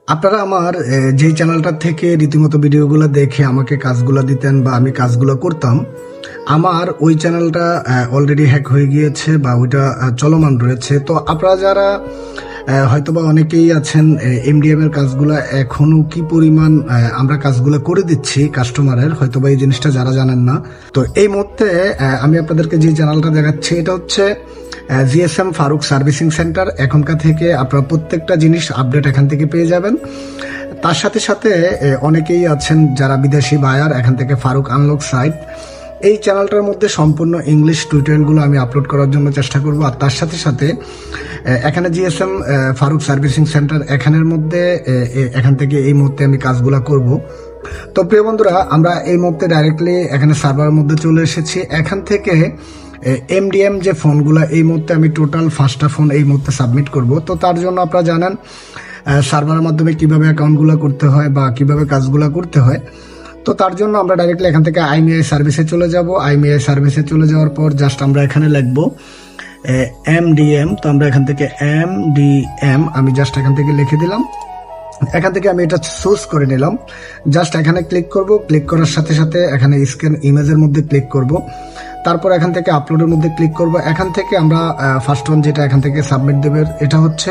আপনারা আমার যেই চ্যানেলটা থেকে রীতিমতো ভিডিওগুলো দেখে আমাকে কাজগুলো দিতেন বা আমি কাজগুলো করতাম, আমার ওই চ্যানেলটা অলরেডি হ্যাক হয়ে গিয়েছে বা ওইটা চলমান রয়েছে। তো আপনারা যারা হয়তোবা অনেকেই আছেন এমডিএম এর কাজগুলো এখনো কি পরিমাণ আমরা কাজগুলো করে দিচ্ছি কাস্টমারের, হয়তোবা এই জিনিসটা যারা জানেন না। তো এই মুহূর্তে আমি আপনাদেরকে যে চ্যানেলটা দেখাচ্ছি এটা হচ্ছে জিএসএম ফারুক সার্ভিসিং সেন্টার। এখনকার থেকে আপনারা প্রত্যেকটা জিনিস আপডেট এখান থেকে পেয়ে যাবেন। তার সাথে সাথে অনেকেই আছেন যারা বিদেশি বায়ার, এখান থেকে ফারুক আনলক সাইট, এই চ্যানেলটার মধ্যে সম্পূর্ণ ইংলিশ টিউটোরিয়ালগুলো আমি আপলোড করার জন্য চেষ্টা করব। আর তার সাথে সাথে এখানে জিএসএম ফারুক সার্ভিসিং সেন্টার এখানের মধ্যে এখান থেকে এই মুহূর্তে আমি কাজগুলো করব। তো প্রিয় বন্ধুরা, আমরা এই মুহূর্তে ডাইরেক্টলি এখানে সার্ভারের মধ্যে চলে এসেছি। এখান থেকে এমডিএম যে ফোনগুলো এই মুহূর্তে আমি টোটাল 5টা ফোন এই মুহূর্তে সাবমিট করব। তো তার জন্য আপনারা জানেন সার্ভারের মাধ্যমে কিভাবে অ্যাকাউন্টগুলো করতে হয় বা কিভাবে কাজগুলো করতে হয়। তো তার জন্য আমরা ডাইরেক্টলি এখান থেকে আইমিআই সার্ভিসে চলে যাব। আইমিআই সার্ভিসে চলে যাওয়ার পর জাস্ট আমরা এখানে লিখব এমডিএম। তো আমরা এখান থেকে এমডিএম আমি জাস্ট এখান থেকে লিখে দিলাম। এখান থেকে আমি এটা চুজ করে নিলাম। জাস্ট এখানে ক্লিক করব। ক্লিক করার সাথে সাথে এখানে স্ক্যান ইমেজের মধ্যে ক্লিক করব। তারপর এখান থেকে আপলোডের মধ্যে ক্লিক করব। এখান থেকে আমরা ফার্স্ট ওয়ান যেটা এখান থেকে সাবমিট দেবে এটা হচ্ছে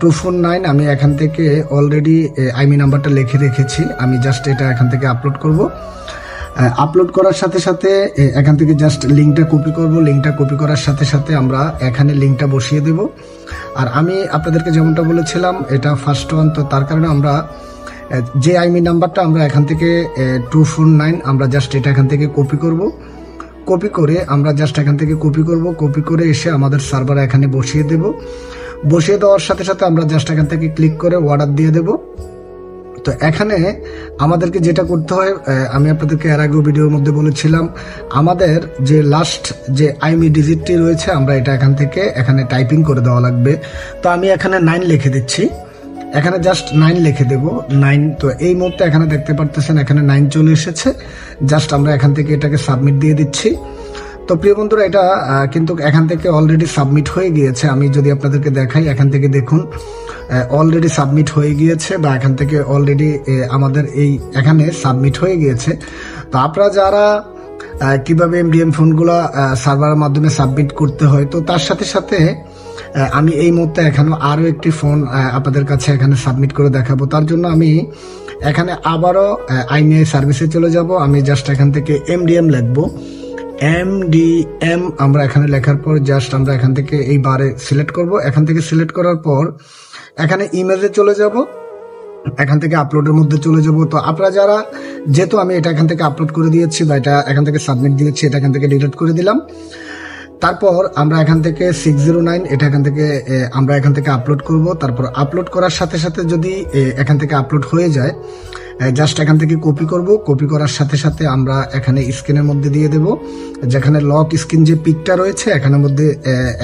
249। আমি এখান থেকে অলরেডি আইমি নাম্বারটা লিখে রেখেছি। আমি জাস্ট এটা এখান থেকে আপলোড করব। আপলোড করার সাথে সাথে এখান থেকে জাস্ট লিঙ্কটা কপি করব। লিঙ্কটা কপি করার সাথে সাথে আমরা এখানে লিঙ্কটা বসিয়ে দেব। আর আমি আপনাদেরকে যেমনটা বলেছিলাম এটা ফার্স্ট ওয়ান, তো তার কারণে আমরা যে আইমি নাম্বারটা আমরা এখান থেকে 249 আমরা জাস্ট এটা এখান থেকে কপি করব। কপি করে আমরা জাস্ট এখান থেকে কপি করব। কপি করে এসে আমাদের সার্ভারে এখানে বসিয়ে দেব। বসিয়ে দেওয়ার সাথে সাথে আমরা জাস্ট এখান থেকে ক্লিক করে অর্ডার দিয়ে দেব। তো এখানে আমাদেরকে যেটা করতে হয়, আমি আপনাদেরকে এর আগেও ভিডিওর মধ্যে বলেছিলাম, আমাদের যে লাস্ট যে আইমি ডিজিটটি রয়েছে আমরা এটা এখান থেকে এখানে টাইপিং করে দেওয়া লাগবে। তো আমি এখানে 9 লিখে দিচ্ছি। এখানে জাস্ট 9 লিখে দেব 9। তো এই মুহূর্তে এখানে দেখতে পারতেছেন এখানে 9 চলে এসেছে। জাস্ট আমরা এখান থেকে এটাকে সাবমিট দিয়ে দিচ্ছি। তো প্রিয় বন্ধুরা, এটা কিন্তু এখান থেকে অলরেডি সাবমিট হয়ে গিয়েছে। আমি যদি আপনাদেরকে দেখাই, এখান থেকে দেখুন অলরেডি সাবমিট হয়ে গিয়েছে বা এখান থেকে অলরেডি আমাদের এই এখানে সাবমিট হয়ে গিয়েছে। তো আপনারা যারা কিভাবে এমডিএম ফোনগুলো সার্ভারের মাধ্যমে সাবমিট করতে হয়, তো তার সাথে সাথে আমি এই মুহূর্তে এখানে আরও একটি ফোন আপনাদের কাছে এখানে সাবমিট করে দেখাবো। তার জন্য আমি এখানে আবারও আইমিআই সার্ভিসে চলে যাব। আমি জাস্ট এখান থেকে এমডিএম লিখবো। এমডিএম আমরা এখানে লেখার পর জাস্ট আমরা এখান থেকে এই বারে সিলেক্ট করব। এখান থেকে সিলেক্ট করার পর এখানে ইমেজে চলে যাব। এখান থেকে আপলোডের মধ্যে চলে যাব। তো আপনারা যারা, যেহেতু আমি এটা এখান থেকে আপলোড করে দিয়েছি বা এটা এখান থেকে সাবমিট দিয়েছি, এটা এখান থেকে ডিলিট করে দিলাম। তারপর আমরা এখান থেকে 609 এটা এখান থেকে আমরা এখান থেকে আপলোড করব। তারপর আপলোড করার সাথে সাথে যদি এখান থেকে আপলোড হয়ে যায়, জাস্ট এখান থেকে কপি করব। কপি করার সাথে সাথে আমরা এখানে স্ক্রিনের মধ্যে দিয়ে দেব। যেখানে লক স্ক্রিন যে পিকটা রয়েছে এখানের মধ্যে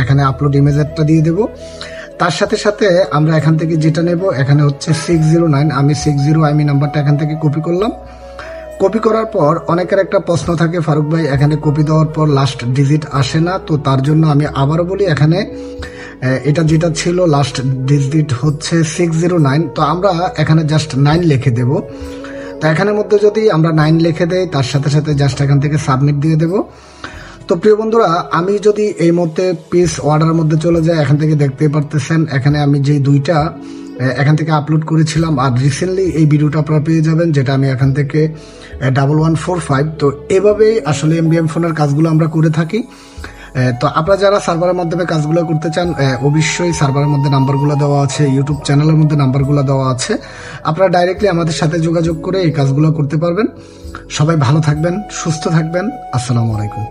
এখানে আপলোড ইমেজটা দিয়ে দেব। তার সাথে সাথে আমরা এখান থেকে যেটা নেব এখানে হচ্ছে 609। আমি 60 আইমি নাম্বারটা এখান থেকে কপি করলাম। কপি করার পর অনেকের একটা প্রশ্ন থাকে, ফারুক ভাই এখানে কপি দেওয়ার পর লাস্ট ডিজিট আসে না। তো তার জন্য আমি আবারও বলি, এখানে এটা যেটা ছিল লাস্ট ডিজিট হচ্ছে 609। তো আমরা এখানে জাস্ট 9 লিখে দেব। তো এখানের মধ্যে যদি আমরা 9 লিখে দেই, তার সাথে সাথে জাস্ট এখান থেকে সাবমিট দিয়ে দেব। তো প্রিয় বন্ধুরা, আমি যদি এই মুহূর্তে পিস অর্ডারের মধ্যে চলে যাই, এখান থেকে দেখতে পারতেছেন এখানে আমি যে দুইটা এখান থেকে আপলোড করেছিলাম আর রিসেন্টলি এই ভিডিওটা আপনারা পেয়ে যাবেন, যেটা আমি এখান থেকে 1145। তো এভাবেই আসলে এমডিএম ফোনের কাজগুলো আমরা করে থাকি। তো আপনারা যারা সার্ভারের মাধ্যমে কাজগুলো করতে চান, অবশ্যই সার্ভারের মধ্যে নাম্বারগুলো দেওয়া আছে, ইউটিউব চ্যানেলের মধ্যে নাম্বারগুলো দেওয়া আছে। আপনারা ডাইরেক্টলি আমাদের সাথে যোগাযোগ করে এই কাজগুলো করতে পারবেন। সবাই ভালো থাকবেন, সুস্থ থাকবেন। আসসালামু আলাইকুম।